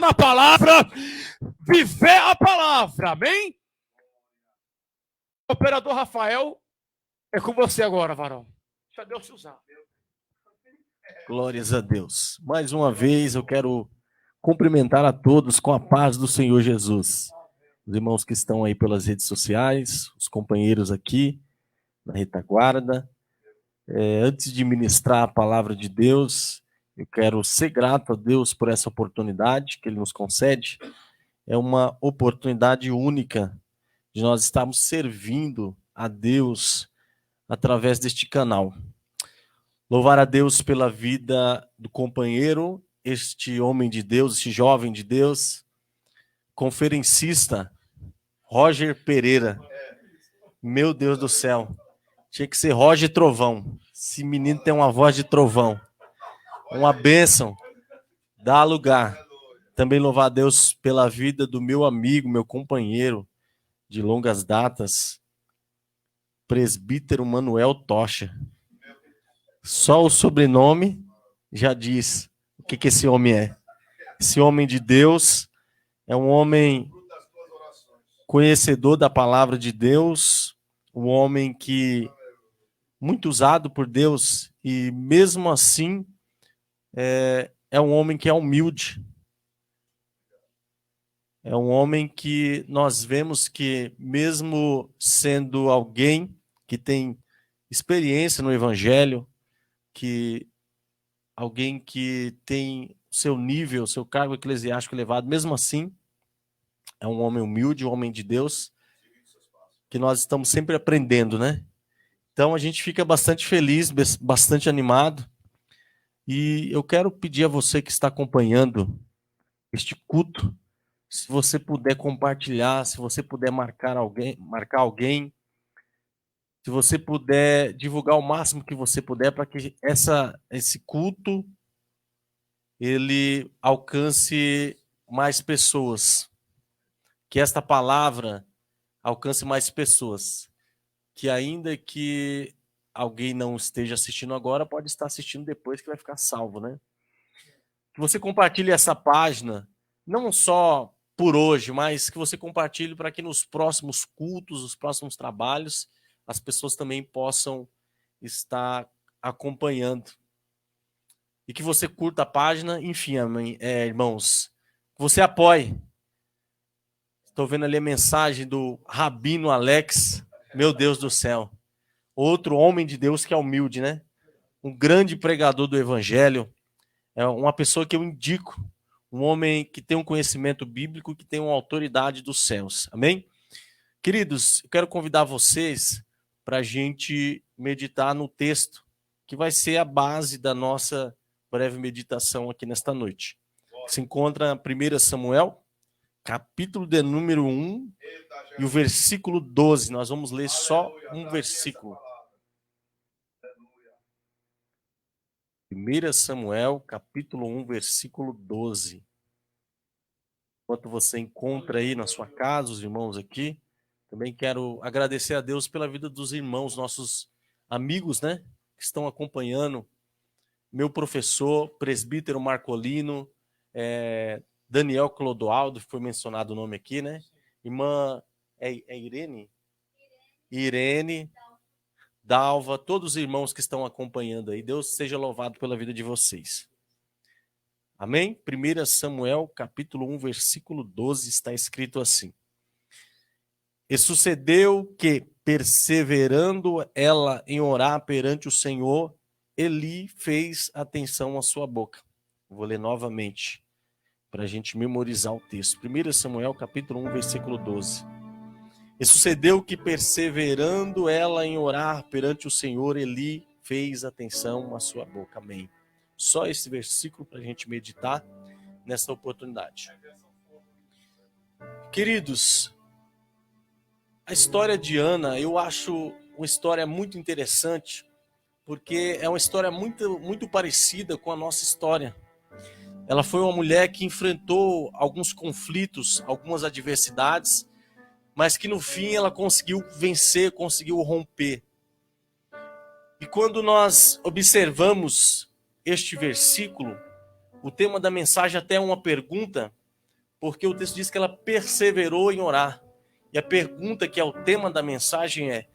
meditando a palavra, viver a palavra, amém? O operador Rafael, é com você agora, varão. Deixa Deus te usar. Glórias a Deus. Mais uma vez eu quero cumprimentar a todos com a paz do Senhor Jesus. Os irmãos que estão aí pelas redes sociais, os companheiros aqui na retaguarda. Antes de ministrar a palavra de Deus, eu quero ser grato a Deus por essa oportunidade que Ele nos concede. É uma oportunidade única de nós estarmos servindo a Deus através deste canal. Louvar a Deus pela vida do companheiro, este homem de Deus, este jovem de Deus, conferencista, Roger Pereira. Meu Deus do céu, tinha que ser Roger Trovão. Esse menino tem uma voz de trovão. Uma bênção, dá lugar. Também louvar a Deus pela vida do meu amigo, meu companheiro de longas datas, presbítero Manuel Tocha. Só o sobrenome já diz o que esse homem é. Esse homem de Deus é um homem conhecedor da palavra de Deus, um homem que muito usado por Deus e mesmo assim é um homem que é humilde. É um homem que nós vemos que mesmo sendo alguém que tem experiência no evangelho, que alguém que tem seu nível, seu cargo eclesiástico elevado, mesmo assim, é um homem humilde, um homem de Deus, que nós estamos sempre aprendendo, né? Então a gente fica bastante feliz, bastante animado, e eu quero pedir a você que está acompanhando este culto, se você puder compartilhar, se você puder marcar alguém, se você puder divulgar o máximo que você puder para que esse culto ele alcance mais pessoas, que esta palavra alcance mais pessoas, que ainda que alguém não esteja assistindo agora, pode estar assistindo depois que vai ficar salvo, né? Que você compartilhe essa página, não só por hoje, mas que você compartilhe para que nos próximos cultos, nos próximos trabalhos, as pessoas também possam estar acompanhando. E que você curta a página, enfim, irmãos, que você apoie. Estou vendo ali a mensagem do Rabino Alex, meu Deus do céu. Outro homem de Deus que é humilde, né? Um grande pregador do evangelho. É uma pessoa que eu indico. Um homem que tem um conhecimento bíblico, que tem uma autoridade dos céus. Amém? Queridos, eu quero convidar vocês para a gente meditar no texto, que vai ser a base da nossa breve meditação aqui nesta noite. Se encontra 1 Samuel, capítulo de número 1 e o versículo 12. Nós vamos ler só um versículo. 1 Samuel, capítulo 1, versículo 12. Enquanto você encontra aí na sua casa, os irmãos aqui, também quero agradecer a Deus pela vida dos irmãos, nossos amigos, né, que estão acompanhando. Meu professor, presbítero Marcolino, Daniel Clodoaldo, foi mencionado o nome aqui, né? Irmã, Irene? Irene, Dalva, todos os irmãos que estão acompanhando aí. Deus seja louvado pela vida de vocês. Amém? 1 Samuel, capítulo 1, versículo 12, está escrito assim. E sucedeu que, perseverando ela em orar perante o Senhor, Eli fez atenção à sua boca. Vou ler novamente, para a gente memorizar o texto. 1 Samuel, capítulo 1, versículo 12. E sucedeu que, perseverando ela em orar perante o Senhor, Eli fez atenção à sua boca. Amém. Só esse versículo para a gente meditar nessa oportunidade. Queridos, a história de Ana, eu acho uma história muito interessante, porque é uma história muito parecida com a nossa história. Ela foi uma mulher que enfrentou alguns conflitos, algumas adversidades, mas que no fim ela conseguiu vencer, conseguiu romper. E quando nós observamos este versículo, o tema da mensagem até é uma pergunta, porque o texto diz que ela perseverou em orar. E a pergunta que é o tema da mensagem é: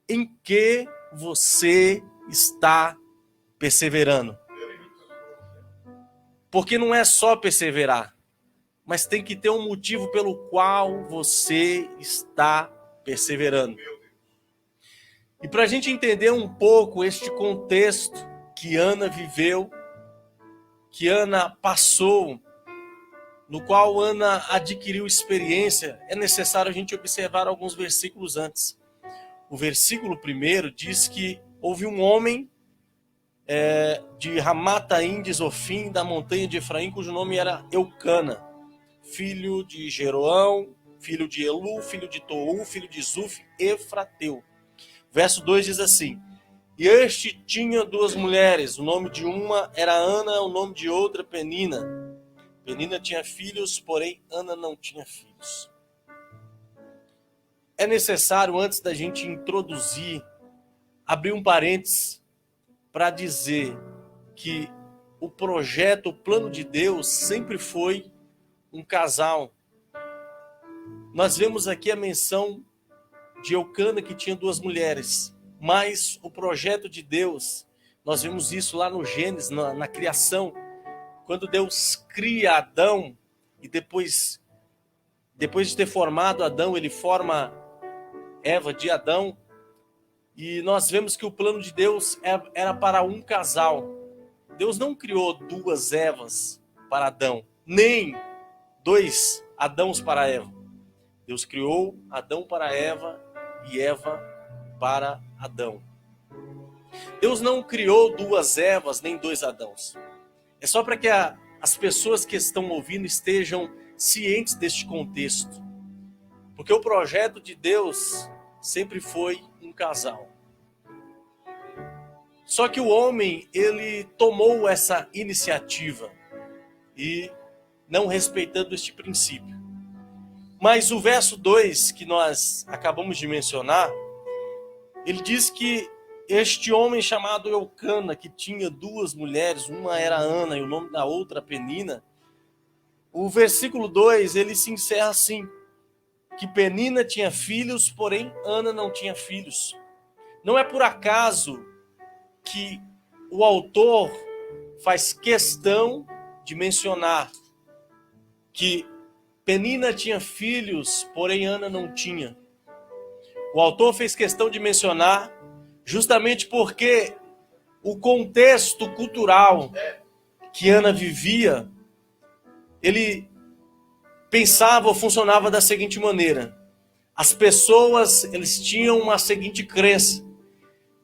em que você está perseverando? Porque não é só perseverar, mas tem que ter um motivo pelo qual você está perseverando. E para a gente entender um pouco este contexto que Ana viveu, que Ana passou, no qual Ana adquiriu experiência, é necessário a gente observar alguns versículos antes. O versículo 1 diz que houve um homem de Ramataim de Zofim, da montanha de Efraim, cujo nome era Eucana, filho de Jeroão, filho de Elu, filho de Tou, filho de Zuf, Efrateu. Verso 2 diz assim: e este tinha duas mulheres, o nome de uma era Ana, o nome de outra Penina. Penina tinha filhos, porém Ana não tinha filhos. É necessário, antes da gente introduzir, abrir um parênteses para dizer que o projeto, o plano de Deus sempre foi um casal. Nós vemos aqui a menção de Eucana, que tinha duas mulheres, mas o projeto de Deus, nós vemos isso lá no Gênesis, na criação, quando Deus cria Adão e depois de ter formado Adão, ele forma Eva de Adão, e nós vemos que o plano de Deus era para um casal. Deus não criou duas Evas para Adão, nem dois Adãos para Eva. Deus criou Adão para Eva e Eva para Adão. Deus não criou duas Evas nem dois Adãos. É só para que as pessoas que estão ouvindo estejam cientes deste contexto. Porque o projeto de Deus sempre foi um casal. Só que o homem, ele tomou essa iniciativa e não respeitando este princípio. Mas o verso 2 que nós acabamos de mencionar, ele diz que este homem chamado Eucana, que tinha duas mulheres, uma era Ana e o nome da outra Penina, o versículo 2, ele se encerra assim: que Penina tinha filhos, porém Ana não tinha filhos. Não é por acaso que o autor faz questão de mencionar que Penina tinha filhos, porém Ana não tinha. O autor fez questão de mencionar justamente porque o contexto cultural que Ana vivia, ele pensava ou funcionava da seguinte maneira: as pessoas, eles tinham uma seguinte crença,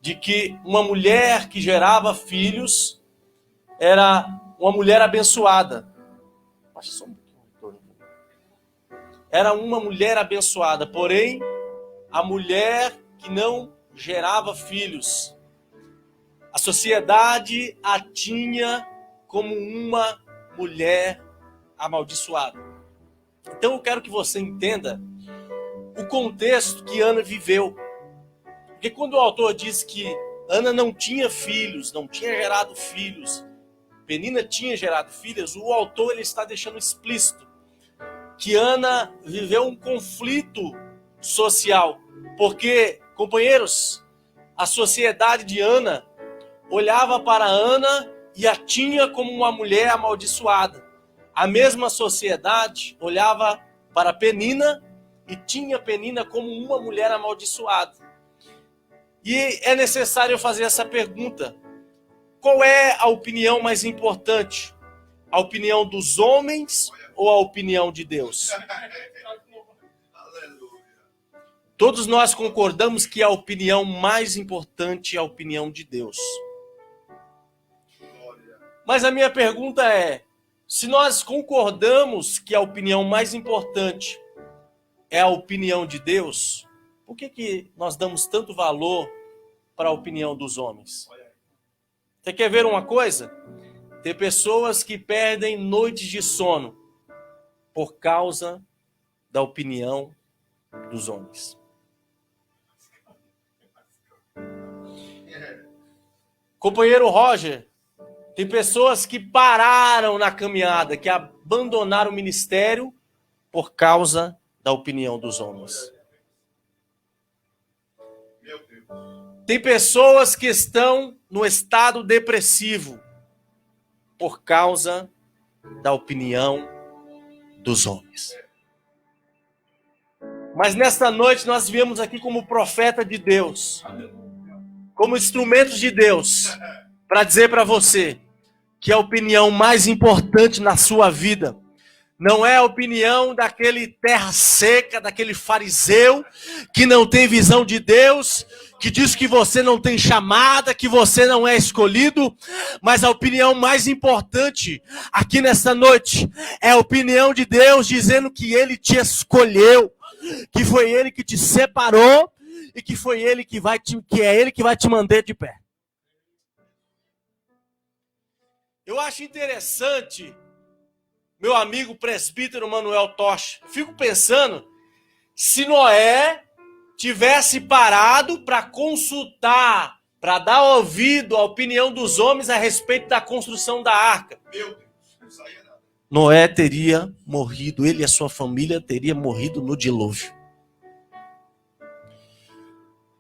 de que uma mulher que gerava filhos era uma mulher abençoada. Era uma mulher abençoada, porém, a mulher que não gerava filhos, a sociedade a tinha como uma mulher amaldiçoada. Então eu quero que você entenda o contexto que Ana viveu. Porque quando o autor diz que Ana não tinha filhos, não tinha gerado filhos, Penina tinha gerado filhas, o autor ele está deixando explícito que Ana viveu um conflito social. Porque, companheiros, a sociedade de Ana olhava para Ana e a tinha como uma mulher amaldiçoada. A mesma sociedade olhava para Penina e tinha Penina como uma mulher amaldiçoada. E é necessário fazer essa pergunta: qual é a opinião mais importante? A opinião dos homens ou a opinião de Deus? Todos nós concordamos que a opinião mais importante é a opinião de Deus. Mas a minha pergunta é: se nós concordamos que a opinião mais importante é a opinião de Deus, por que nós damos tanto valor para a opinião dos homens? Você quer ver uma coisa? Tem pessoas que perdem noites de sono por causa da opinião dos homens. Companheiro Roger, tem pessoas que pararam na caminhada, que abandonaram o ministério por causa da opinião dos homens. Tem pessoas que estão no estado depressivo por causa da opinião dos homens. Mas nesta noite nós viemos aqui como profeta de Deus, como instrumentos de Deus, para dizer para você que a opinião mais importante na sua vida não é a opinião daquele terra seca, daquele fariseu que não tem visão de Deus, que diz que você não tem chamada, que você não é escolhido, mas a opinião mais importante aqui nesta noite é a opinião de Deus dizendo que Ele te escolheu, que foi Ele que te separou e que foi Ele que é Ele que vai te manter de pé. Eu acho interessante, meu amigo presbítero Manuel Tocha, eu fico pensando se Noé tivesse parado para consultar, para dar ouvido à opinião dos homens a respeito da construção da arca. Meu Deus, não saía nada. Noé teria morrido, ele e a sua família teriam morrido no dilúvio.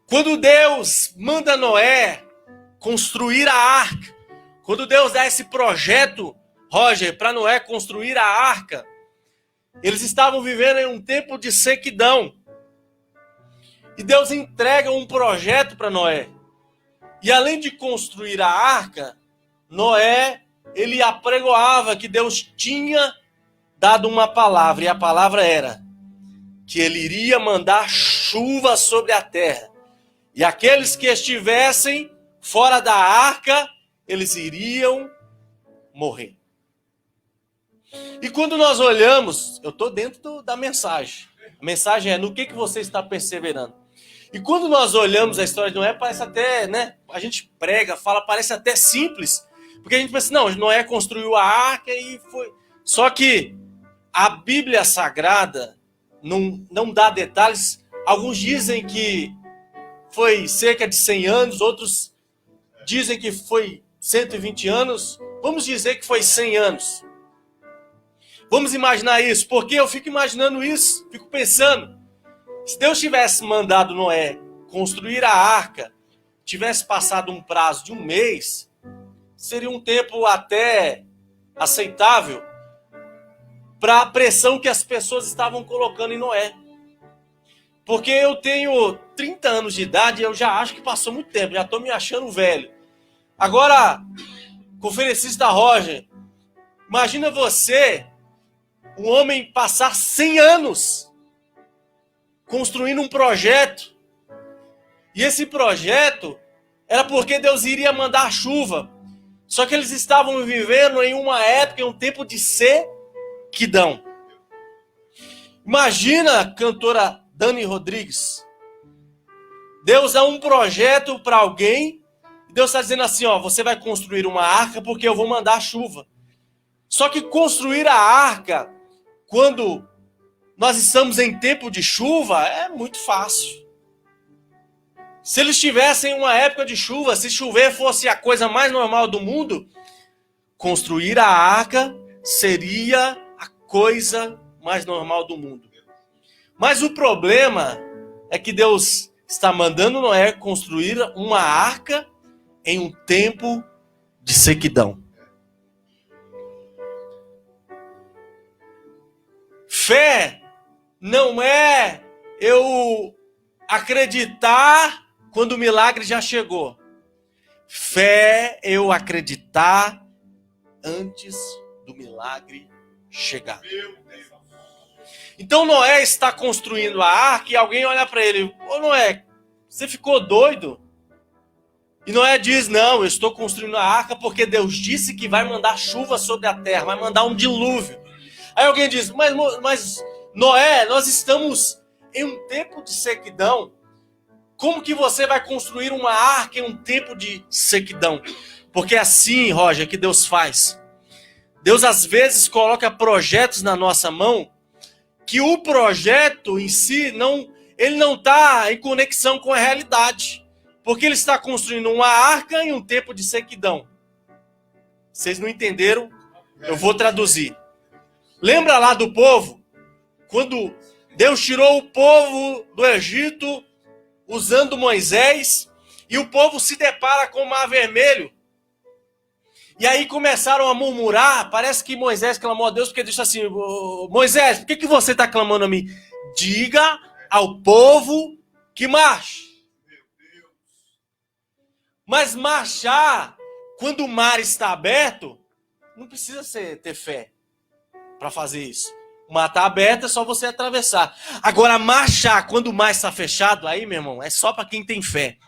Quando Deus manda Noé construir a arca, quando Deus dá esse projeto, Roger, para Noé construir a arca, eles estavam vivendo em um tempo de sequidão. E Deus entrega um projeto para Noé. E além de construir a arca, Noé, ele apregoava que Deus tinha dado uma palavra. E a palavra era que ele iria mandar chuva sobre a terra. E aqueles que estivessem fora da arca, eles iriam morrer. E quando nós olhamos, eu estou dentro da mensagem. A mensagem é no que você está perseverando. E quando nós olhamos a história de Noé, parece até, né? A gente prega, fala, parece até simples. Porque a gente pensa, não, Noé construiu a arca e foi. Só que a Bíblia Sagrada não dá detalhes. Alguns dizem que foi cerca de 100 anos, outros dizem que foi 120 anos. Vamos dizer que foi 100 anos. Vamos imaginar isso, porque eu fico imaginando isso, fico pensando. Se Deus tivesse mandado Noé construir a arca, tivesse passado um prazo de 1 mês, seria um tempo até aceitável para a pressão que as pessoas estavam colocando em Noé. Porque eu tenho 30 anos de idade e eu já acho que passou muito tempo, já estou me achando velho. Agora, conferencista Roger, imagina você, um homem passar 100 anos construindo um projeto. E esse projeto era porque Deus iria mandar chuva. Só que eles estavam vivendo em uma época, em um tempo de sequidão. Imagina a cantora Dani Rodrigues. Deus dá um projeto para alguém. E Deus está dizendo assim, ó, você vai construir uma arca porque eu vou mandar chuva. Só que construir a arca, quando nós estamos em tempo de chuva, é muito fácil. Se eles tivessem uma época de chuva, se chover fosse a coisa mais normal do mundo, construir a arca seria a coisa mais normal do mundo. Mas o problema é que Deus está mandando Noé construir uma arca em um tempo de sequidão. Fé não é eu acreditar quando o milagre já chegou. Fé é eu acreditar antes do milagre chegar. Então Noé está construindo a arca e alguém olha para ele, ô Noé, você ficou doido? E Noé diz, não, eu estou construindo a arca porque Deus disse que vai mandar chuva sobre a terra, vai mandar um dilúvio. Aí alguém diz, mas Noé, nós estamos em um tempo de sequidão. Como que você vai construir uma arca em um tempo de sequidão? Porque é assim, Roger, que Deus faz. Deus às vezes coloca projetos na nossa mão que o projeto em si ele não está em conexão com a realidade. Porque ele está construindo uma arca em um tempo de sequidão. Vocês não entenderam? Eu vou traduzir. Lembra lá do povo? quando Deus tirou o povo do Egito usando Moisés, e o povo se depara com o Mar Vermelho. E aí começaram a murmurar. Parece que Moisés clamou a Deus, porque disse assim: Moisés, por que você está clamando a mim? Diga ao povo que marche. Mas marchar, quando o mar está aberto, não precisa ter fé para fazer isso. O mar está aberto, é só você atravessar. Agora, marchar, quando o mar está fechado, aí, meu irmão, é só para quem tem fé.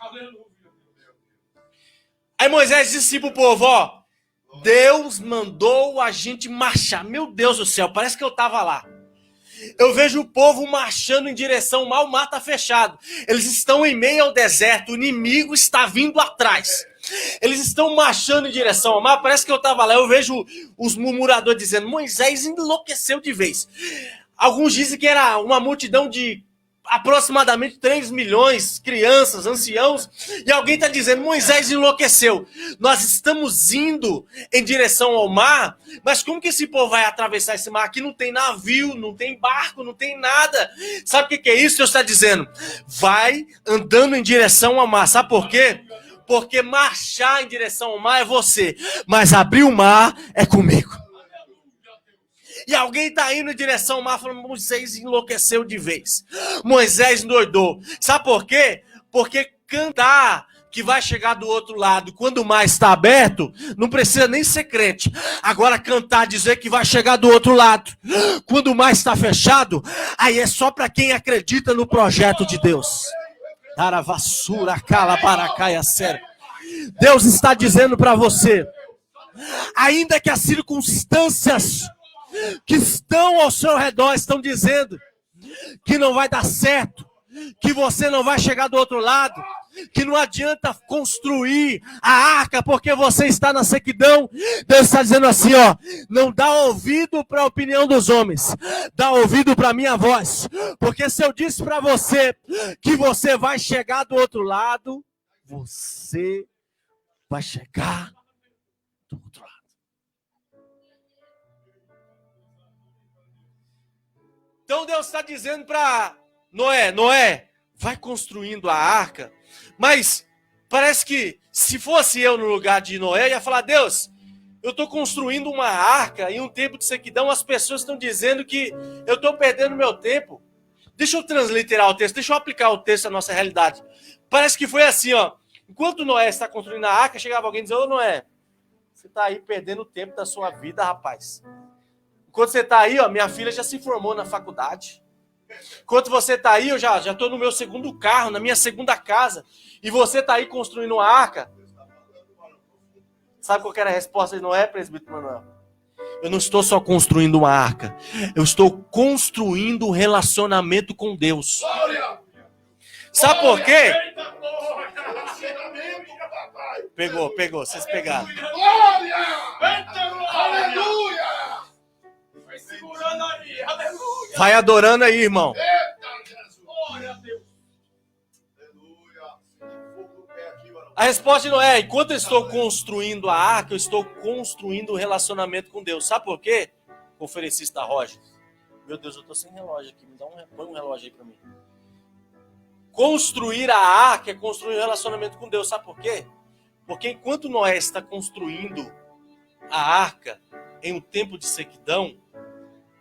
Aí Moisés disse para o povo, ó, Deus mandou a gente marchar. Meu Deus do céu, parece que eu estava lá. Eu vejo o povo marchando em direção ao mar, o mar está fechado. Eles estão em meio ao deserto, o inimigo está vindo atrás. Eles estão marchando em direção ao mar, parece que eu estava lá. Eu vejo os murmuradores dizendo, Moisés enlouqueceu de vez. Alguns dizem que era uma multidão de aproximadamente 3 milhões, crianças, anciãos, e alguém está dizendo, Moisés enlouqueceu. Nós estamos indo em direção ao mar, mas como que esse povo vai atravessar esse mar? Aqui não tem navio, não tem barco, não tem nada. Sabe o que é isso? Deus está dizendo, vai andando em direção ao mar. Sabe por quê? Porque marchar em direção ao mar é você, mas abrir o mar é comigo. E alguém está indo em direção ao mar falando, Moisés enlouqueceu de vez. Moisés endoidou. Sabe por quê? Porque cantar que vai chegar do outro lado, quando o mar está aberto, não precisa nem ser crente. Agora cantar, dizer que vai chegar do outro lado, quando o mar está fechado, aí é só para quem acredita no projeto de Deus. Taravassura, calabaracaia, sério. Deus está dizendo para você, ainda que as circunstâncias que estão ao seu redor estão dizendo que não vai dar certo, que você não vai chegar do outro lado, que não adianta construir a arca porque você está na sequidão. Deus está dizendo assim, ó, não dá ouvido para a opinião dos homens, dá ouvido para a minha voz, porque se eu disse para você que você vai chegar do outro lado, você vai chegar do outro lado. Então Deus está dizendo para Noé, vai construindo a arca. Mas parece que se fosse eu no lugar de Noé, ia falar, Deus, eu estou construindo uma arca em um tempo de sequidão, as pessoas estão dizendo que eu estou perdendo meu tempo. Deixa eu transliterar o texto, deixa eu aplicar o texto à nossa realidade. Parece que foi assim, ó. Enquanto Noé está construindo a arca, chegava alguém e dizia, ô Noé, você está aí perdendo o tempo da sua vida, rapaz. Enquanto você está aí, ó, minha filha já se formou na faculdade. Enquanto você está aí, eu já estou no meu segundo carro, na minha segunda casa. E você está aí construindo uma arca. Sabe qual que era a resposta de Noé, presbítero Manuel? Eu não estou só construindo uma arca. Eu estou construindo um relacionamento com Deus. Sabe por quê? Pegou, vocês pegaram. Aleluia! Segurando aí, aleluia. Vai adorando aí, irmão. Glória a Deus. A resposta de Noé, enquanto eu estou construindo a arca, eu estou construindo um relacionamento com Deus. Sabe por quê? Conferencista Roger. Meu Deus, eu estou sem relógio aqui. Põe um relógio aí para mim. Construir a arca é construir um relacionamento com Deus. Sabe por quê? Porque enquanto Noé está construindo a arca em um tempo de sequidão,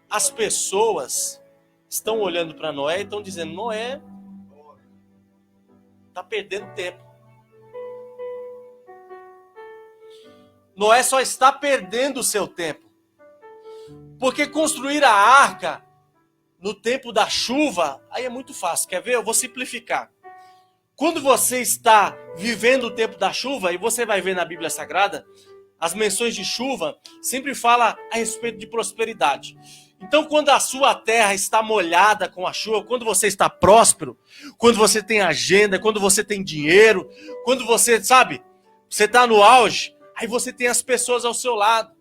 as pessoas estão olhando para Noé e estão dizendo, Noé está perdendo tempo. Noé só está perdendo o seu tempo. Porque construir a arca no tempo da chuva, aí é muito fácil. Quer ver? Eu vou simplificar. Quando você está vivendo o tempo da chuva, e você vai ver na Bíblia Sagrada, as menções de chuva sempre fala a respeito de prosperidade. Então, quando a sua terra está molhada com a chuva, quando você está próspero, quando você tem agenda, quando você tem dinheiro, quando você, sabe, você está no auge, aí você tem as pessoas ao seu lado.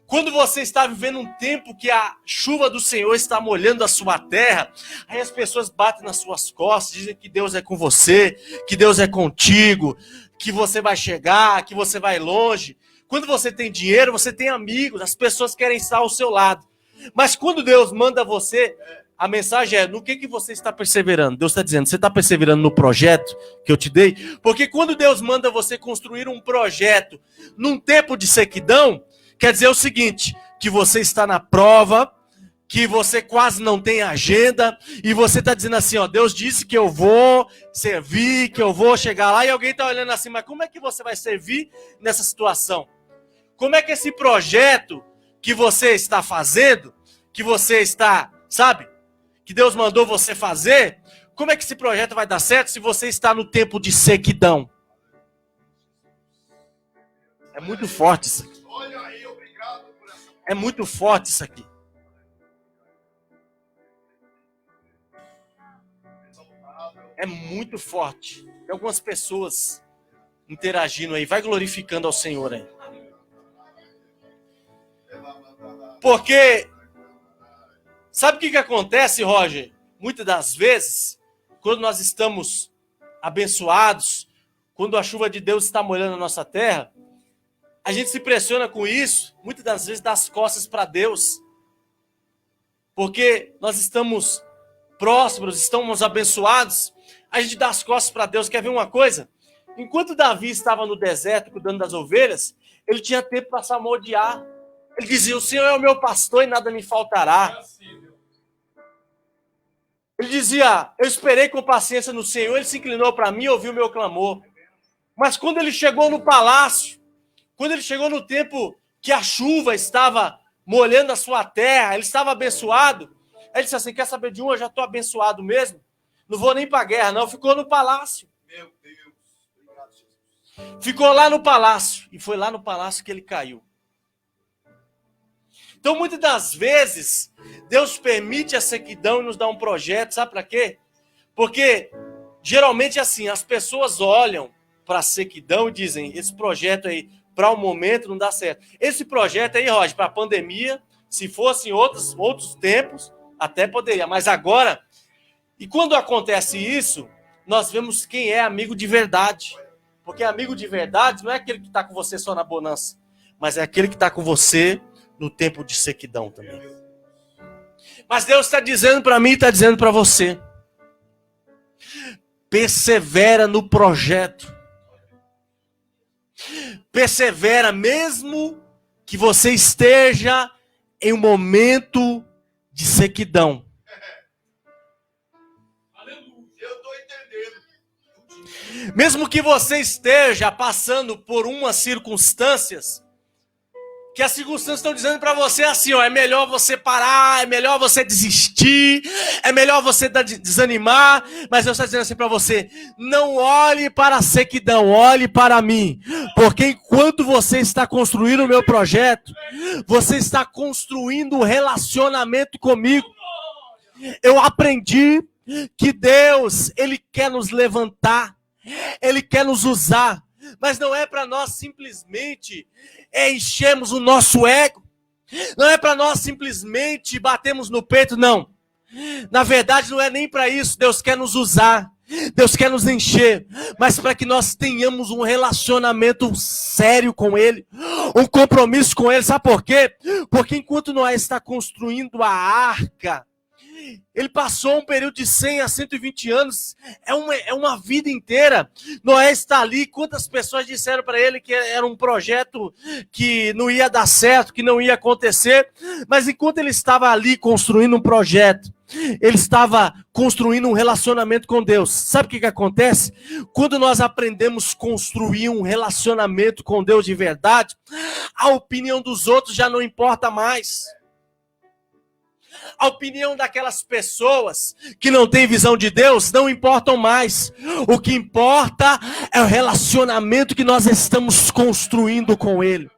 Quando você está vivendo um tempo que a chuva do Senhor está molhando a sua terra, aí as pessoas batem nas suas costas, dizem que Deus é com você, que Deus é contigo, que você vai chegar, que você vai longe. Quando você tem dinheiro, você tem amigos, as pessoas querem estar ao seu lado. Mas quando Deus manda você, a mensagem é, no que você está perseverando? Deus está dizendo, você está perseverando no projeto que eu te dei? Porque quando Deus manda você construir um projeto num tempo de sequidão, quer dizer o seguinte, que você está na prova, que você quase não tem agenda, e você está dizendo assim, ó, Deus disse que eu vou servir, que eu vou chegar lá, e alguém está olhando assim, mas como é que você vai servir nessa situação? Como é que esse projeto que você está fazendo, que você está, sabe, que Deus mandou você fazer, como é que esse projeto vai dar certo se você está no tempo de sequidão? É muito forte isso aqui. É muito forte isso aqui. É muito forte. Tem algumas pessoas interagindo aí. Vai glorificando ao Senhor aí. Porque, sabe o que acontece, Roger? Muitas das vezes, quando nós estamos abençoados, quando a chuva de Deus está molhando a nossa terra, a gente se impressiona com isso, muitas das vezes dá as costas para Deus. Porque nós estamos prósperos, estamos abençoados, a gente dá as costas para Deus. Quer ver uma coisa? Enquanto Davi estava no deserto cuidando das ovelhas, ele tinha tempo para salmodiar. Ele dizia, o Senhor é o meu pastor e nada me faltará. Ele dizia, eu esperei com paciência no Senhor, ele se inclinou para mim e ouviu o meu clamor. Mas quando ele chegou no palácio, quando ele chegou no tempo que a chuva estava molhando a sua terra, ele estava abençoado, ele disse assim, quer saber de um? Eu já estou abençoado mesmo. Não vou nem para a guerra, não. Ficou no palácio. Meu Deus. Obrigado, Jesus. Ficou lá no palácio. E foi lá no palácio que ele caiu. Então, muitas das vezes, Deus permite a sequidão e nos dá um projeto. Sabe para quê? Porque, geralmente, assim, as pessoas olham para a sequidão e dizem, esse projeto aí, para o momento, não dá certo. Esse projeto aí, Roger, para a pandemia, se fosse em outros tempos, até poderia. Mas agora... E quando acontece isso, nós vemos quem é amigo de verdade. Porque amigo de verdade não é aquele que está com você só na bonança, mas é aquele que está com você no tempo de sequidão também. Mas Deus está dizendo para mim e está dizendo para você. Persevera no projeto. Persevera mesmo que você esteja em um momento de sequidão. Mesmo que você esteja passando por umas circunstâncias, que as circunstâncias estão dizendo para você assim, ó, é melhor você parar, é melhor você desistir, é melhor você desanimar, mas Deus está dizendo assim para você, não olhe para a sequidão, olhe para mim, porque enquanto você está construindo o meu projeto, você está construindo um relacionamento comigo. Eu aprendi que Deus, Ele quer nos levantar, Ele quer nos usar, mas não é para nós simplesmente enchermos o nosso ego, não é para nós simplesmente batermos no peito, não. Na verdade não é nem para isso. Deus quer nos usar, Deus quer nos encher, mas para que nós tenhamos um relacionamento sério com Ele, um compromisso com Ele. Sabe por quê? Porque enquanto Noé está construindo a arca, ele passou um período de 100 a 120 anos, é uma vida inteira. Noé está ali, quantas pessoas disseram para ele que era um projeto que não ia dar certo, que não ia acontecer, mas enquanto ele estava ali construindo um projeto, ele estava construindo um relacionamento com Deus. Sabe o que acontece? Quando nós aprendemos a construir um relacionamento com Deus de verdade, a opinião dos outros já não importa mais. A opinião daquelas pessoas que não têm visão de Deus não importam mais. O que importa é o relacionamento que nós estamos construindo com Ele.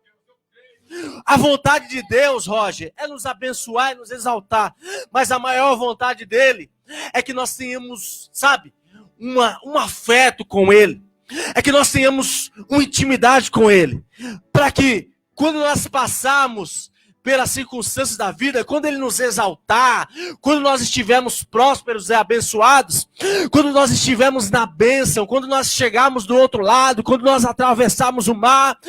A vontade de Deus, Roger, é nos abençoar e nos exaltar. Mas a maior vontade dele é que nós tenhamos, sabe, um afeto com Ele. É que nós tenhamos uma intimidade com Ele. Para que, quando nós passarmos pelas circunstâncias da vida, quando Ele nos exaltar, quando nós estivermos prósperos e abençoados, quando nós estivermos na bênção, quando nós chegarmos do outro lado, quando nós atravessarmos o mar,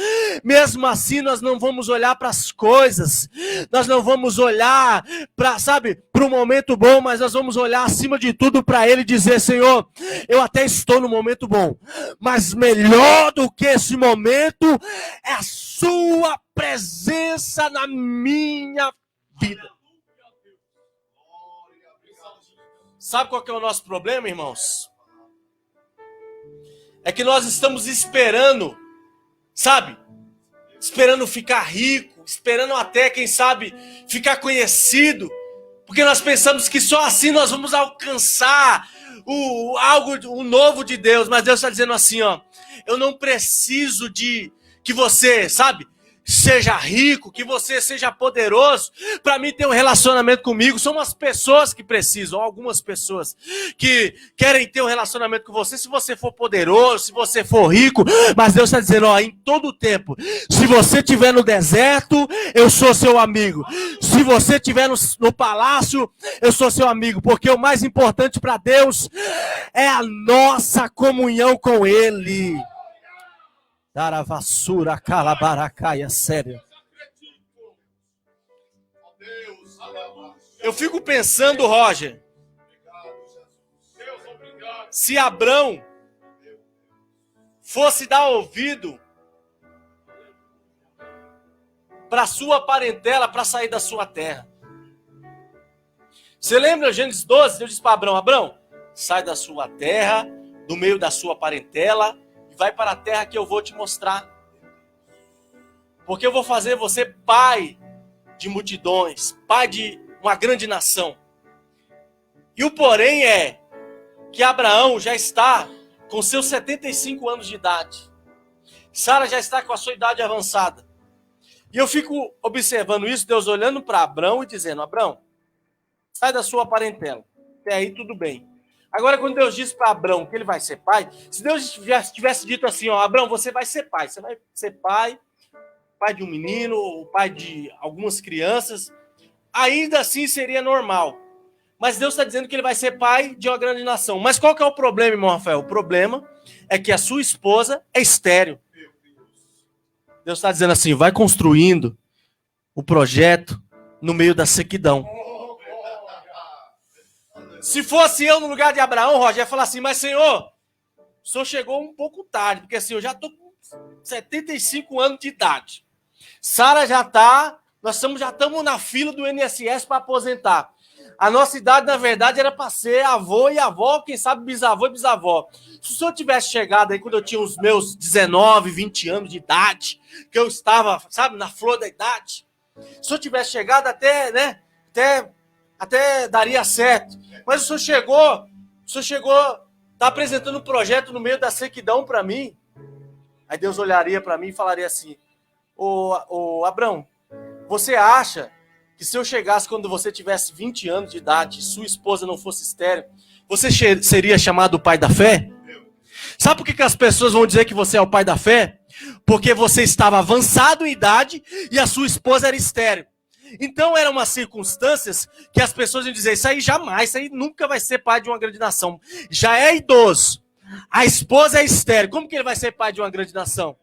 mesmo assim nós não vamos olhar para as coisas, nós não vamos olhar para, sabe, para o momento bom, mas nós vamos olhar acima de tudo para Ele e dizer: Senhor, eu até estou no momento bom, mas melhor do que esse momento é a sua presença na minha vida. Sabe qual que é o nosso problema, irmãos? É que nós estamos esperando, sabe? Esperando ficar rico, esperando até, quem sabe, ficar conhecido, porque nós pensamos que só assim nós vamos alcançar o novo de Deus. Mas Deus está dizendo assim, ó: eu não preciso de que você, sabe, seja rico, que você seja poderoso para mim ter um relacionamento comigo. São umas pessoas que precisam, algumas pessoas que querem ter um relacionamento com você se você for poderoso, se você for rico. Mas Deus está dizendo, ó, em todo tempo, se você estiver no deserto, eu sou seu amigo. Se você estiver no palácio, eu sou seu amigo, porque o mais importante para Deus é a nossa comunhão com Ele. Daravassura, calabaracaia, sério. Eu fico pensando, Roger, se Abrão fosse dar ouvido para sua parentela, para sair da sua terra. Você lembra Gênesis 12? Deus disse para Abrão: Abrão, sai da sua terra, do meio da sua parentela, vai para a terra que eu vou te mostrar. Porque eu vou fazer você pai de multidões, pai de uma grande nação. E o porém é que Abraão já está com seus 75 anos de idade. Sara já está com a sua idade avançada. E eu fico observando isso, Deus olhando para Abrão e dizendo: Abrão, sai da sua parentela. Até aí tudo bem. Agora, quando Deus disse para Abrão que ele vai ser pai, se Deus tivesse dito assim, ó: Abrão, você vai ser pai pai de um menino, ou pai de algumas crianças, ainda assim seria normal. Mas Deus está dizendo que ele vai ser pai de uma grande nação. Mas qual que é o problema, irmão Rafael? O problema é que a sua esposa é estéril. Deus está dizendo assim: vai construindo o projeto no meio da sequidão. Se fosse eu no lugar de Abraão, Roger, ia falar assim: mas Senhor, o senhor chegou um pouco tarde, porque assim, eu já estou com 75 anos de idade. Sara já está, já estamos na fila do INSS para aposentar. A nossa idade, na verdade, era para ser avô e avó, quem sabe bisavô e bisavó. Se o senhor tivesse chegado aí quando eu tinha os meus 19, 20 anos de idade, que eu estava, sabe, na flor da idade, se o senhor tivesse chegado até daria certo. Mas o senhor chegou, está apresentando um projeto no meio da sequidão para mim. Aí Deus olharia para mim e falaria assim: ô Abrão, você acha que se eu chegasse quando você tivesse 20 anos de idade e sua esposa não fosse estéril, você seria chamado o pai da fé? Sabe por que as pessoas vão dizer que você é o pai da fé? Porque você estava avançado em idade e a sua esposa era estéril. Então eram umas circunstâncias que as pessoas iam dizer: isso aí jamais, isso aí nunca vai ser pai de uma grande nação. Já é idoso, a esposa é estéril, como que ele vai ser pai de uma grande nação?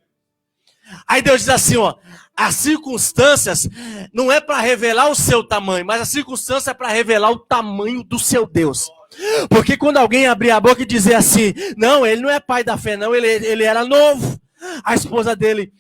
Aí Deus diz assim, ó: as circunstâncias não é para revelar o seu tamanho, mas a circunstância é para revelar o tamanho do seu Deus. Porque quando alguém abrir a boca e dizer assim: não, ele não é pai da fé não, ele era novo, a esposa dele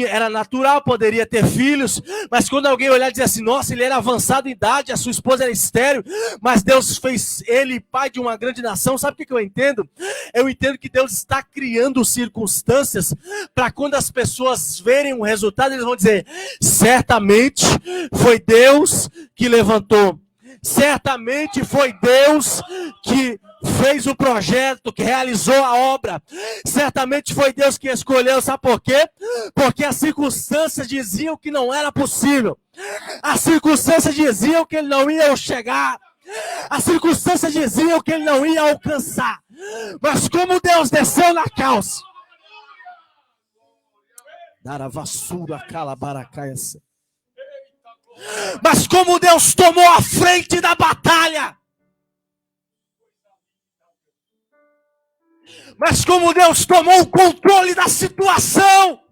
era natural, poderia ter filhos, mas quando alguém olhar e dizer assim: nossa, ele era avançado em idade, a sua esposa era estéril, mas Deus fez ele pai de uma grande nação. Sabe o que eu entendo? Eu entendo que Deus está criando circunstâncias para quando as pessoas verem o resultado, eles vão dizer: certamente foi Deus que levantou, certamente foi Deus que fez o projeto, que realizou a obra. Certamente foi Deus que escolheu. Sabe por quê? Porque as circunstâncias diziam que não era possível. As circunstâncias diziam que ele não ia chegar. As circunstâncias diziam que ele não ia alcançar. Mas como Deus desceu na calça, dar a vassoura, calabaracaia. Mas como Deus tomou a frente da batalha. Mas como Deus tomou o controle da situação.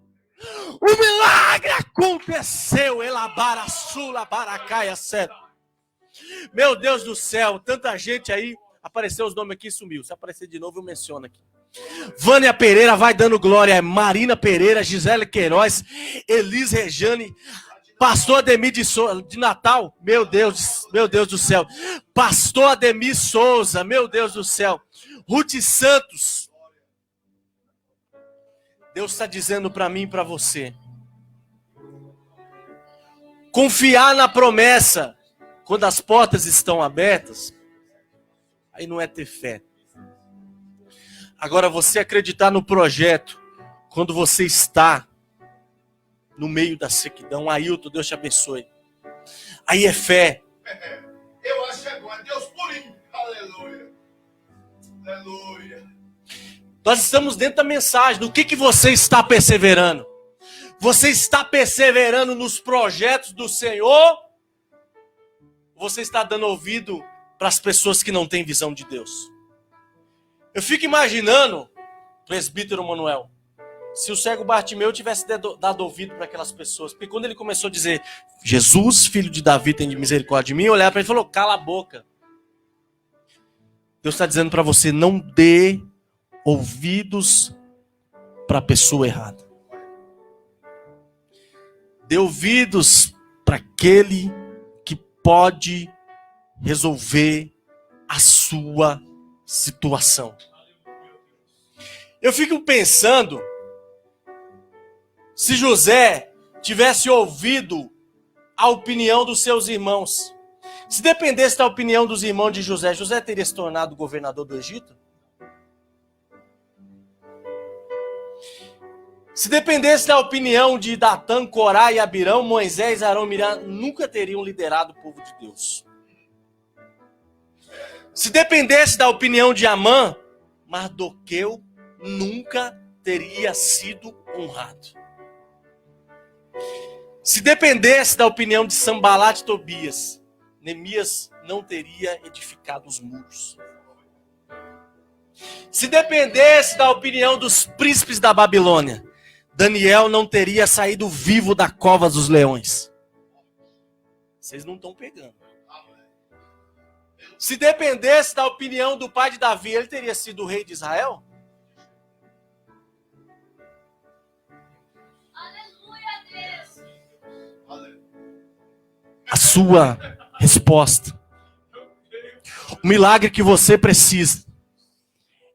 O milagre aconteceu. Elabara, sula, baracaia, sério. Meu Deus do céu, tanta gente aí. Apareceu os nomes aqui e sumiu. Se aparecer de novo, eu menciono aqui. Vânia Pereira vai dando glória. Marina Pereira, Gisele Queiroz, Elis Rejane, Pastor Ademir de Natal. Meu Deus do céu. Pastor Ademir Souza, meu Deus do céu. Ruth Santos. Deus está dizendo para mim e para você. Confiar na promessa quando as portas estão abertas, aí não é ter fé. Agora, você acreditar no projeto quando você está no meio da sequidão, Ailton, Deus te abençoe. Aí é fé. Eu acho agora, Deus purinho. Aleluia. Aleluia. Nós estamos dentro da mensagem. No que você está perseverando? Você está perseverando nos projetos do Senhor? Você está dando ouvido para as pessoas que não têm visão de Deus? Eu fico imaginando, presbítero Manuel, se o cego Bartimeu tivesse dado ouvido para aquelas pessoas. Porque quando ele começou a dizer, Jesus, filho de Davi, tem misericórdia de mim, eu olhava para ele e falou, cala a boca. Deus está dizendo para você, não dê ouvidos para a pessoa errada. Dê ouvidos para aquele que pode resolver a sua situação. Eu fico pensando, se José tivesse ouvido a opinião dos seus irmãos, se dependesse da opinião dos irmãos de José, José teria se tornado governador do Egito? Se dependesse da opinião de Datã, Corá e Abirão, Moisés, Arão e Miriam nunca teriam liderado o povo de Deus. Se dependesse da opinião de Amã, Mardoqueu nunca teria sido honrado. Se dependesse da opinião de Sambalat e Tobias, Neemias não teria edificado os muros. Se dependesse da opinião dos príncipes da Babilônia, Daniel não teria saído vivo da cova dos leões. Vocês não estão pegando. Se dependesse da opinião do pai de Davi, ele teria sido o rei de Israel? Aleluia, Deus. A sua resposta. O milagre que você precisa.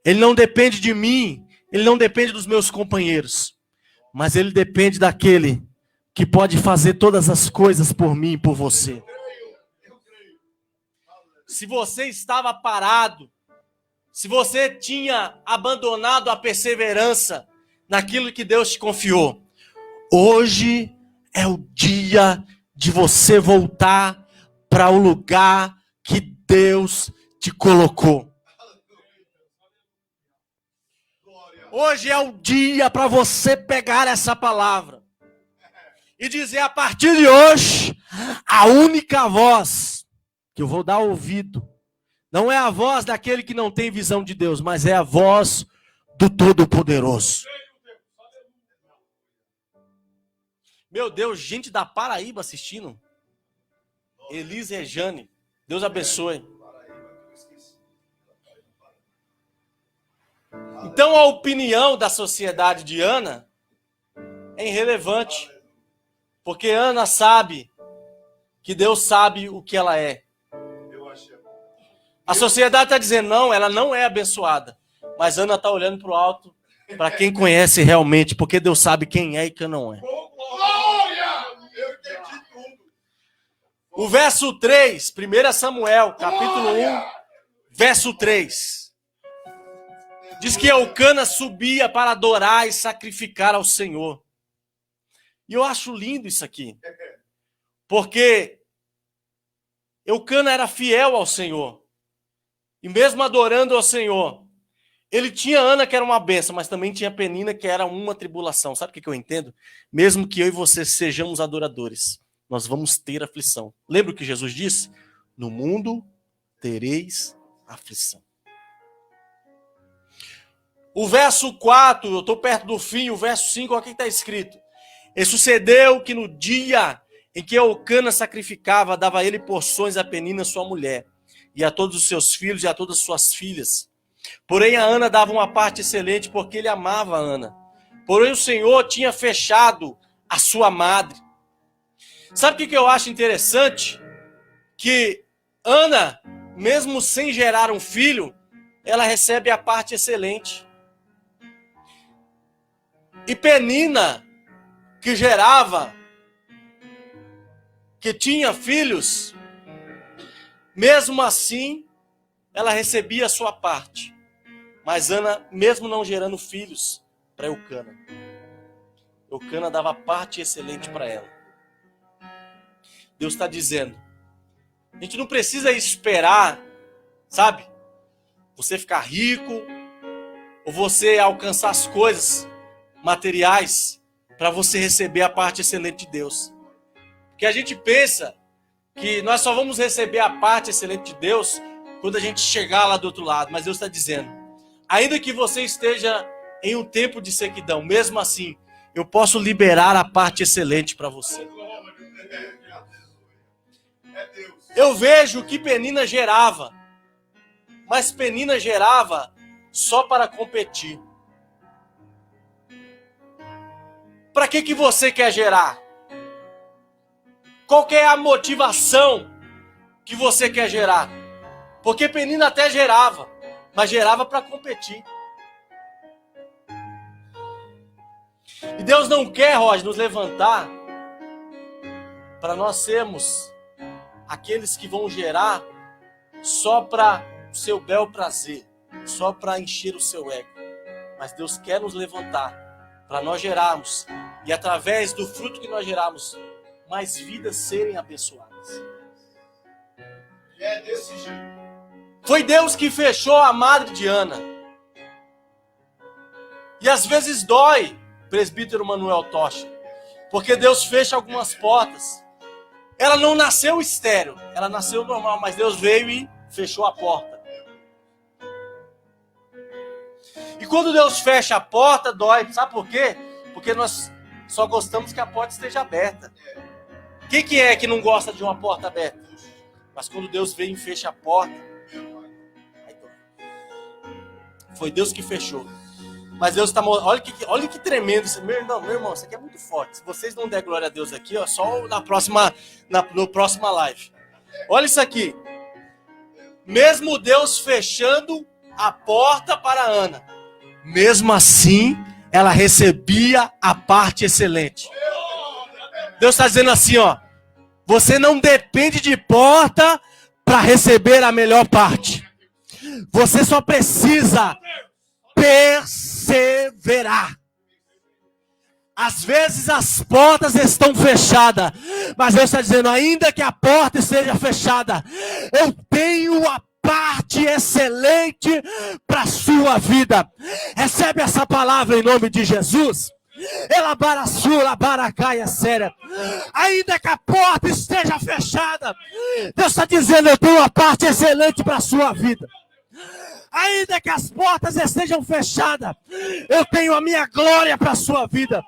Ele não depende de mim, ele não depende dos meus companheiros. Mas ele depende daquele que pode fazer todas as coisas por mim e por você. Se você estava parado, se você tinha abandonado a perseverança naquilo que Deus te confiou, hoje é o dia de você voltar para o lugar que Deus te colocou. Hoje é o dia para você pegar essa palavra e dizer, a partir de hoje, a única voz que eu vou dar ouvido não é a voz daquele que não tem visão de Deus, mas é a voz do Todo-Poderoso. Meu Deus, gente da Paraíba assistindo. Elis Rejane, Deus abençoe. Então a opinião da sociedade de Ana é irrelevante. Porque Ana sabe que Deus sabe o que ela é. A sociedade está dizendo, não, ela não é abençoada. Mas Ana está olhando para o alto, para quem conhece realmente, porque Deus sabe quem é e quem não é. Glória! Eu entendi tudo. O verso 3, 1 Samuel, capítulo 1, verso 3. Diz que Eucana subia para adorar e sacrificar ao Senhor. E eu acho lindo isso aqui. Porque Eucana era fiel ao Senhor. E mesmo adorando ao Senhor, ele tinha Ana, que era uma bênção, mas também tinha Penina, que era uma tribulação. Sabe o que eu entendo? Mesmo que eu e você sejamos adoradores, nós vamos ter aflição. Lembra o que Jesus disse? No mundo tereis aflição. O verso 4, eu estou perto do fim, o verso 5, olha o que está escrito. E sucedeu que no dia em que Eucana sacrificava, dava ele porções a Penina, sua mulher, e a todos os seus filhos e a todas as suas filhas. Porém, a Ana dava uma parte excelente, porque ele amava a Ana. Porém, o Senhor tinha fechado a sua madre. Sabe o que eu acho interessante? Que Ana, mesmo sem gerar um filho, ela recebe a parte excelente. E Penina, que gerava, que tinha filhos, mesmo assim, ela recebia a sua parte. Mas Ana, mesmo não gerando filhos para Eucana, Eucana dava parte excelente para ela. Deus está dizendo, a gente não precisa esperar, sabe? Você ficar rico, ou você alcançar as coisas materiais para você receber a parte excelente de Deus. Porque a gente pensa que nós só vamos receber a parte excelente de Deus quando a gente chegar lá do outro lado. Mas Deus está dizendo, ainda que você esteja em um tempo de sequidão, mesmo assim, eu posso liberar a parte excelente para você. Eu vejo que Penina gerava, mas Penina gerava só para competir. Para que você quer gerar? Qual que é a motivação que você quer gerar? Porque Penina até gerava, mas gerava para competir. E Deus não quer, Roger, nos levantar para nós sermos aqueles que vão gerar só para o seu bel prazer, só para encher o seu ego. Mas Deus quer nos levantar para nós gerarmos, e através do fruto que nós gerarmos, mais vidas serem abençoadas. É desse jeito. Foi Deus que fechou a madre de Ana. E às vezes dói, presbítero Manuel Tocha, porque Deus fecha algumas portas. Ela não nasceu estéril, ela nasceu normal, mas Deus veio e fechou a porta. E quando Deus fecha a porta, dói. Sabe por quê? Porque nós só gostamos que a porta esteja aberta. Quem é que não gosta de uma porta aberta? Mas quando Deus vem e fecha a porta, aí dói. Foi Deus que fechou. Mas Deus está... Olha que tremendo. Meu irmão, isso aqui é muito forte. Se vocês não der glória a Deus aqui, ó, só no próxima live. Olha isso aqui. Mesmo Deus fechando a porta para Ana, mesmo assim, ela recebia a parte excelente. Deus está dizendo assim, ó. Você não depende de porta para receber a melhor parte. Você só precisa perseverar. Às vezes as portas estão fechadas, mas Deus está dizendo, ainda que a porta esteja fechada, eu tenho a parte excelente para a sua vida. Recebe essa palavra em nome de Jesus. Ainda que a porta esteja fechada, Deus está dizendo, eu tenho a parte excelente para a sua vida. Ainda que as portas estejam fechadas, eu tenho a minha glória para a sua vida.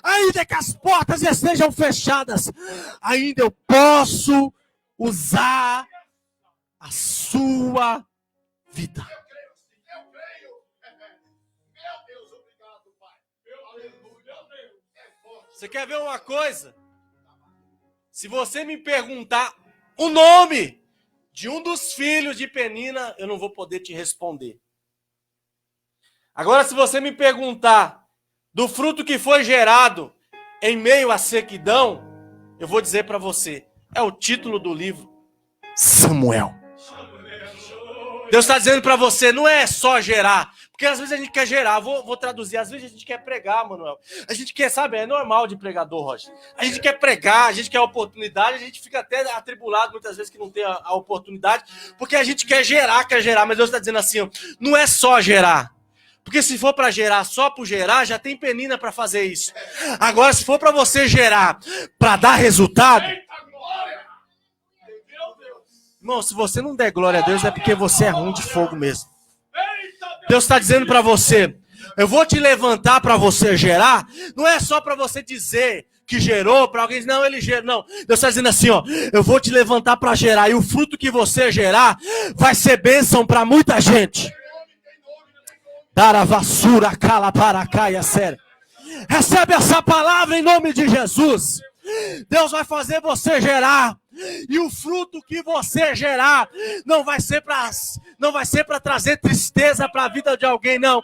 Ainda que as portas estejam fechadas, ainda eu posso usar a sua vida. Eu creio. Meu Deus, obrigado, Pai. Aleluia. É forte. Você quer ver uma coisa? Se você me perguntar o nome de um dos filhos de Penina, eu não vou poder te responder. Agora, se você me perguntar do fruto que foi gerado em meio à sequidão, eu vou dizer para você, é o título do livro, Samuel. Deus está dizendo para você, não é só gerar, porque às vezes a gente quer gerar, vou traduzir, às vezes a gente quer pregar, Manuel. A gente quer, sabe, é normal de pregador, Roger. A gente quer pregar, a gente quer oportunidade, a gente fica até atribulado muitas vezes que não tem a oportunidade, porque a gente quer gerar, mas Deus está dizendo assim, ó, não é só gerar. Porque se for para gerar só por gerar, já tem Penina para fazer isso. Agora, se for para você gerar para dar resultado, Eita glória! Meu Deus! irmão, se você não der glória a Deus, é porque você é ruim de fogo mesmo. Eita Deus está dizendo para você, eu vou te levantar para você gerar, não é só para você dizer que gerou, para alguém dizer, não, ele gerou, não. Deus está dizendo assim, ó, eu vou te levantar para gerar, e o fruto que você gerar vai ser bênção para muita gente. Dar a vassoura, cala para caia, sério. Recebe essa palavra em nome de Jesus. Deus vai fazer você gerar. E o fruto que você gerar não vai ser para trazer tristeza para a vida de alguém, não.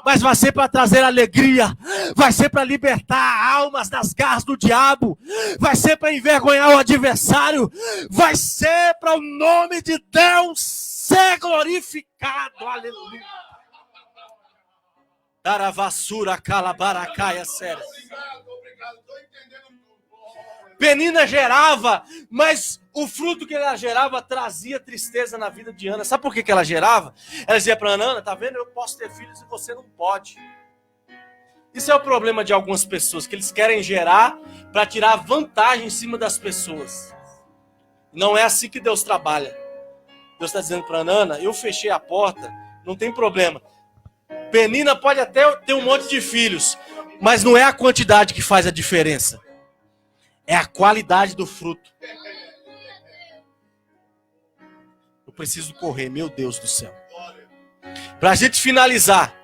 Mas vai ser para trazer alegria. Vai ser para libertar almas das garras do diabo. Vai ser para envergonhar o adversário. Vai ser para o nome de Deus ser glorificado. Aleluia. Dar a vassoura, calabaracaia, sério. Obrigado, estou entendendo tudo. Penina gerava, mas o fruto que ela gerava trazia tristeza na vida de Ana. Sabe por que ela gerava? Ela dizia para Ana, tá vendo? Eu posso ter filhos e você não pode. Isso é o problema de algumas pessoas, que eles querem gerar para tirar vantagem em cima das pessoas. Não é assim que Deus trabalha. Deus está dizendo para Ana, eu fechei a porta, não tem problema. Penina pode até ter um monte de filhos, mas não é a quantidade que faz a diferença. É a qualidade do fruto. Eu preciso correr, meu Deus do céu. Para a gente finalizar.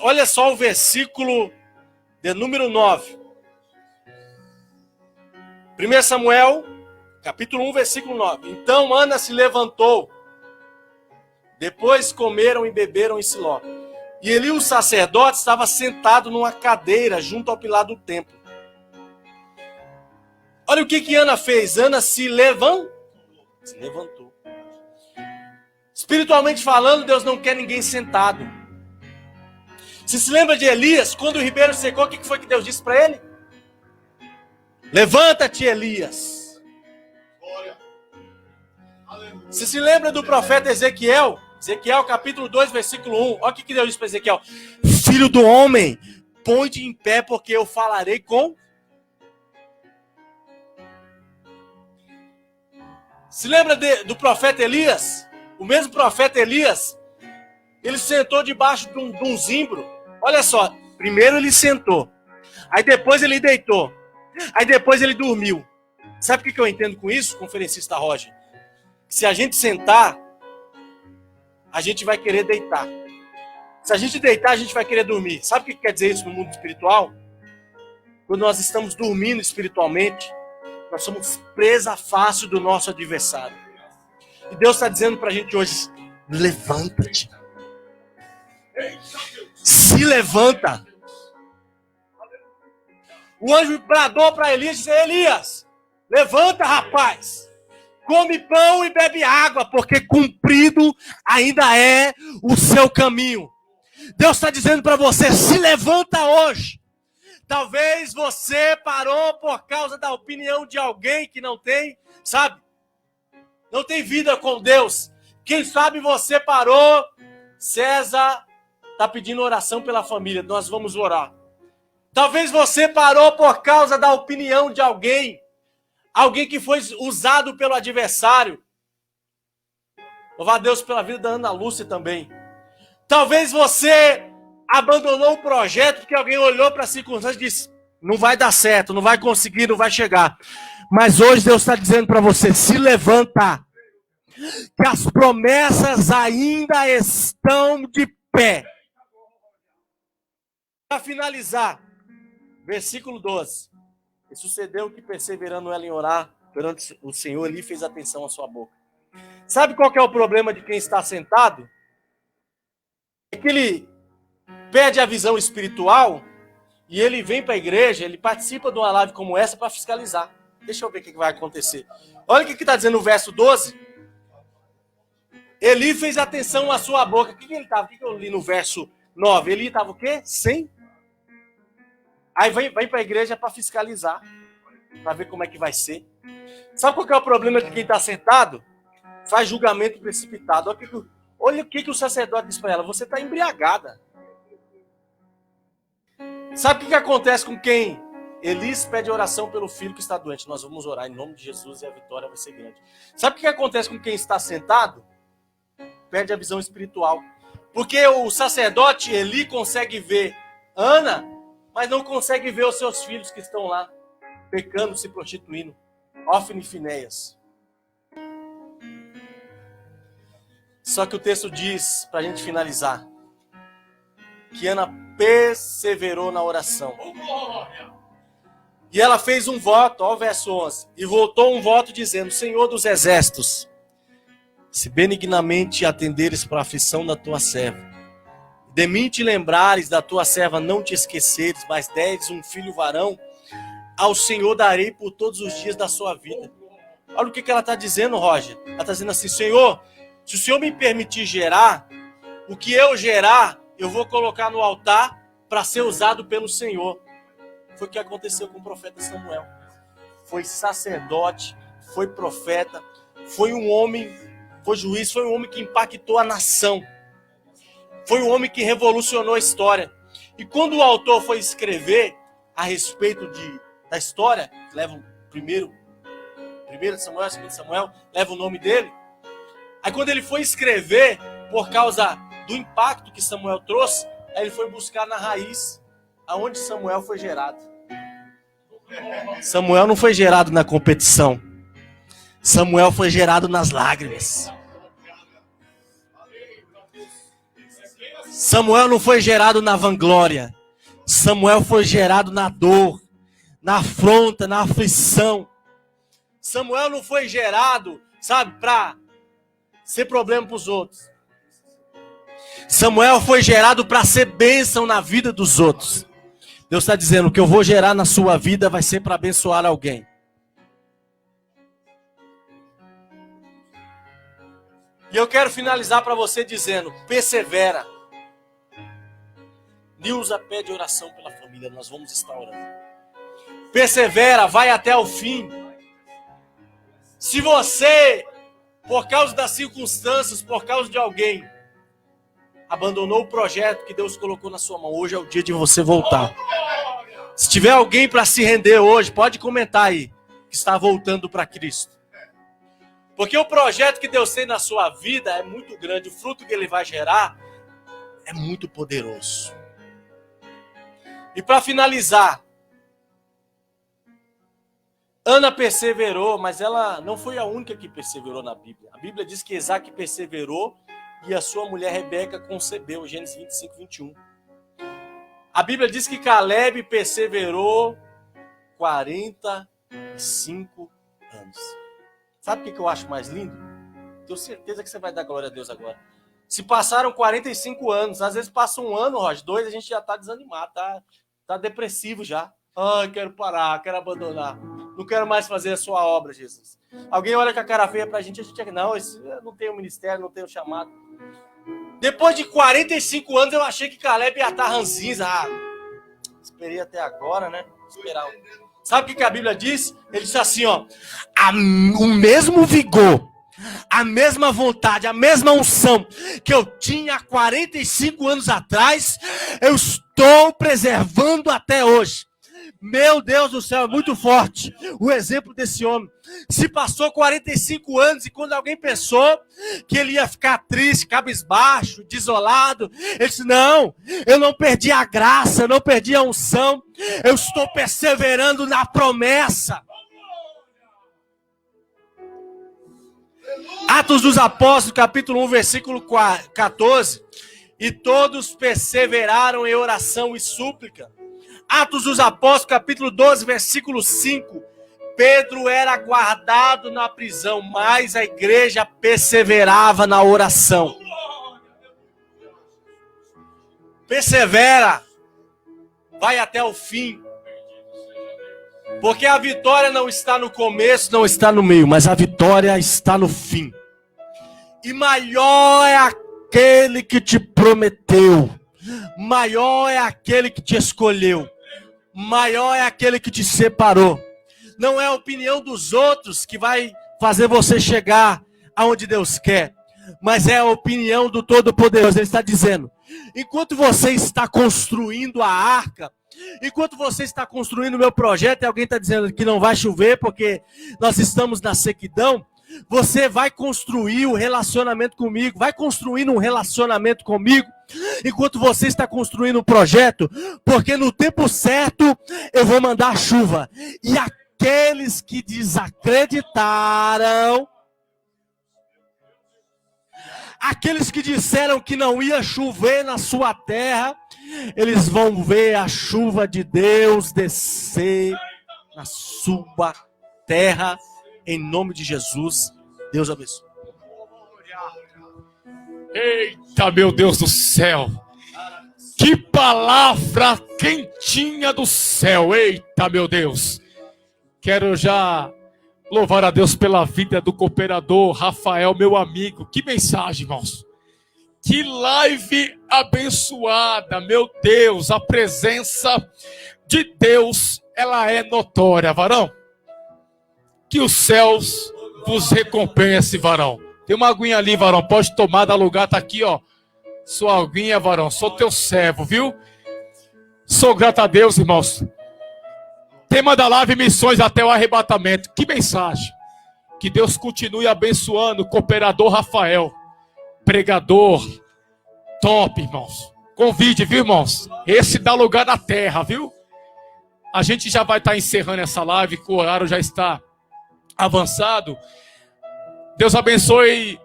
Olha só o versículo de número 9. 1 Samuel, capítulo 1, versículo 9. Então Ana se levantou. Depois comeram e beberam em Siló. E Eli, o sacerdote, estava sentado numa cadeira junto ao pilar do templo. Olha o que Ana fez. Ana se levantou. Espiritualmente falando, Deus não quer ninguém sentado. Você se lembra de Elias? Quando o ribeiro secou, o que foi que Deus disse para ele? Levanta-te, Elias. Glória. Aleluia. Você se lembra do profeta Ezequiel? Ezequiel capítulo 2, versículo 1. Olha o que Deus disse para Ezequiel. Filho do homem, põe-te em pé, porque eu falarei com... Se lembra do profeta Elias? O mesmo profeta Elias, ele sentou debaixo de um zimbro. Olha só, primeiro ele sentou. Aí depois ele deitou. Aí depois ele dormiu. Sabe o que eu entendo com isso, conferencista Roger? Se a gente sentar, a gente vai querer deitar. Se a gente deitar, a gente vai querer dormir. Sabe o que quer dizer isso no mundo espiritual? Quando nós estamos dormindo espiritualmente, nós somos presa fácil do nosso adversário. E Deus está dizendo para a gente hoje, levanta-te. Se levanta. O anjo bradou para Elias e disse, Elias, levanta, rapaz. Come pão e bebe água, porque cumprido ainda é o seu caminho. Deus está dizendo para você, se levanta hoje. Talvez você parou por causa da opinião de alguém que não tem, sabe? Não tem vida com Deus. Quem sabe você parou. César está pedindo oração pela família. Nós vamos orar. Talvez você parou por causa da opinião de alguém. Alguém que foi usado pelo adversário. Louvar a Deus pela vida da Ana Lúcia também. Talvez você abandonou o projeto porque alguém olhou para a circunstância e disse, não vai dar certo, não vai conseguir, não vai chegar. Mas hoje Deus está dizendo para você, se levanta. Que as promessas ainda estão de pé. Para finalizar, versículo 12. E sucedeu que, perseverando ela em orar perante o Senhor, ele fez atenção à sua boca. Sabe qual que é o problema de quem está sentado? É que ele perde a visão espiritual e ele vem para a igreja, ele participa de uma live como essa para fiscalizar. Deixa eu ver o que vai acontecer. Olha o que está dizendo no verso 12. Eli fez atenção à sua boca. O que ele estava? O que eu li no verso 9? Eli estava o quê? Sem. Aí vem para a igreja para fiscalizar. Para ver como é que vai ser. Sabe qual que é o problema de quem está sentado? Faz julgamento precipitado. Olha o que o sacerdote diz para ela. Você está embriagada. Sabe o que acontece com quem? Elis pede oração pelo filho que está doente. Nós vamos orar em nome de Jesus e a vitória vai ser grande. Sabe o que acontece com quem está sentado? Perde a visão espiritual. Porque o sacerdote Eli consegue ver Ana, mas não consegue ver os seus filhos que estão lá, pecando, se prostituindo. Ofni e Finéias. Só que o texto diz, para a gente finalizar, que Ana perseverou na oração. E ela fez um voto, ó, o verso 11. E voltou um voto dizendo: Senhor dos exércitos, se benignamente atenderes para a aflição da tua serva, de mim te lembrares da tua serva, não te esqueceres, mas deres um filho varão, ao Senhor darei por todos os dias da sua vida. Olha o que ela está dizendo, Roger. Ela está dizendo assim: Senhor, se o Senhor me permitir gerar, o que eu gerar, eu vou colocar no altar para ser usado pelo Senhor. Foi o que aconteceu com o profeta Samuel. Foi sacerdote, foi profeta, foi um homem, foi juiz, foi um homem que impactou a nação. Foi um homem que revolucionou a história. E quando o autor foi escrever a respeito da história, leva o primeiro Samuel, segundo Samuel, leva o nome dele. Aí quando ele foi escrever, por causa do impacto que Samuel trouxe, aí ele foi buscar na raiz aonde Samuel foi gerado. Samuel não foi gerado na competição. Samuel foi gerado nas lágrimas. Samuel não foi gerado na vanglória. Samuel foi gerado na dor, na afronta, na aflição. Samuel não foi gerado, sabe, para ser problema para os outros. Samuel foi gerado para ser bênção na vida dos outros. Deus está dizendo: o que eu vou gerar na sua vida vai ser para abençoar alguém. E eu quero finalizar para você dizendo: persevera. Nilza pede oração pela família, nós vamos estar orando. Persevera, vai até o fim. Se você, por causa das circunstâncias, por causa de alguém, abandonou o projeto que Deus colocou na sua mão, hoje é o dia de você voltar. Se tiver alguém para se render hoje, pode comentar aí, que está voltando para Cristo. Porque o projeto que Deus tem na sua vida é muito grande, o fruto que Ele vai gerar é muito poderoso. E para finalizar, Ana perseverou, mas ela não foi a única que perseverou na Bíblia. A Bíblia diz que Isaac perseverou e a sua mulher Rebeca concebeu, Gênesis 25, 21. A Bíblia diz que Caleb perseverou 45 anos. Sabe o que eu acho mais lindo? Tenho certeza que você vai dar glória a Deus agora. Se passaram 45 anos, às vezes passa um ano, Roger, 2, a gente já está desanimado, tá depressivo já. Ai, quero parar, quero abandonar. Não quero mais fazer a sua obra, Jesus. Alguém olha com a cara feia pra gente não, eu não tenho ministério, não tenho chamado. Depois de 45 anos, eu achei que Caleb ia estar ranzinza. Esperei até agora, né? Esperar. Sabe o que a Bíblia diz? Ele diz assim, ó. O mesmo vigor, a mesma vontade, a mesma unção que eu tinha há 45 anos atrás, eu estou preservando até hoje. Meu Deus do céu, é muito forte o exemplo desse homem. Se passou 45 anos e quando alguém pensou que ele ia ficar triste, cabisbaixo, desolado, ele disse: não, eu não perdi a graça, eu não perdi a unção, eu estou perseverando na promessa. Atos dos Apóstolos, capítulo 1, versículo 14. E todos perseveraram em oração e súplica. Atos dos Apóstolos, capítulo 12, versículo 5. Pedro era guardado na prisão, mas a igreja perseverava na oração. Persevera. Vai até o fim. Porque a vitória não está no começo, não está no meio, mas a vitória está no fim. E maior é aquele que te prometeu. Maior é aquele que te escolheu. Maior é aquele que te separou. Não é a opinião dos outros que vai fazer você chegar aonde Deus quer. mas é a opinião do Todo-Poderoso. Ele está dizendo, enquanto você está construindo a arca, enquanto você está construindo o meu projeto, e alguém está dizendo que não vai chover porque nós estamos na sequidão, você vai construir o relacionamento comigo, vai construindo um relacionamento comigo, enquanto você está construindo um projeto, porque no tempo certo eu vou mandar chuva. E aqueles que desacreditaram, aqueles que disseram que não ia chover na sua terra, eles vão ver a chuva de Deus descer na sua terra, em nome de Jesus. Deus abençoe. Eita, meu Deus do céu. Que palavra quentinha do céu. Eita, meu Deus. Quero já louvar a Deus pela vida do cooperador Rafael, meu amigo. Que mensagem, irmãos. Que live abençoada, meu Deus. A presença de Deus, ela é notória, varão. Que os céus vos recompense, varão. Tem uma aguinha ali, varão. Pode tomar, dá lugar, tá aqui, ó. Sua aguinha, varão. Sou teu servo, viu? Sou grato a Deus, irmãos. Tema da live, missões até o arrebatamento. Que mensagem. Que Deus continue abençoando o cooperador Rafael. Pregador. Top, irmãos. Convide, viu, irmãos? Esse dá lugar na terra, viu? A gente já vai estar encerrando essa live, que o horário já está avançado. Deus abençoe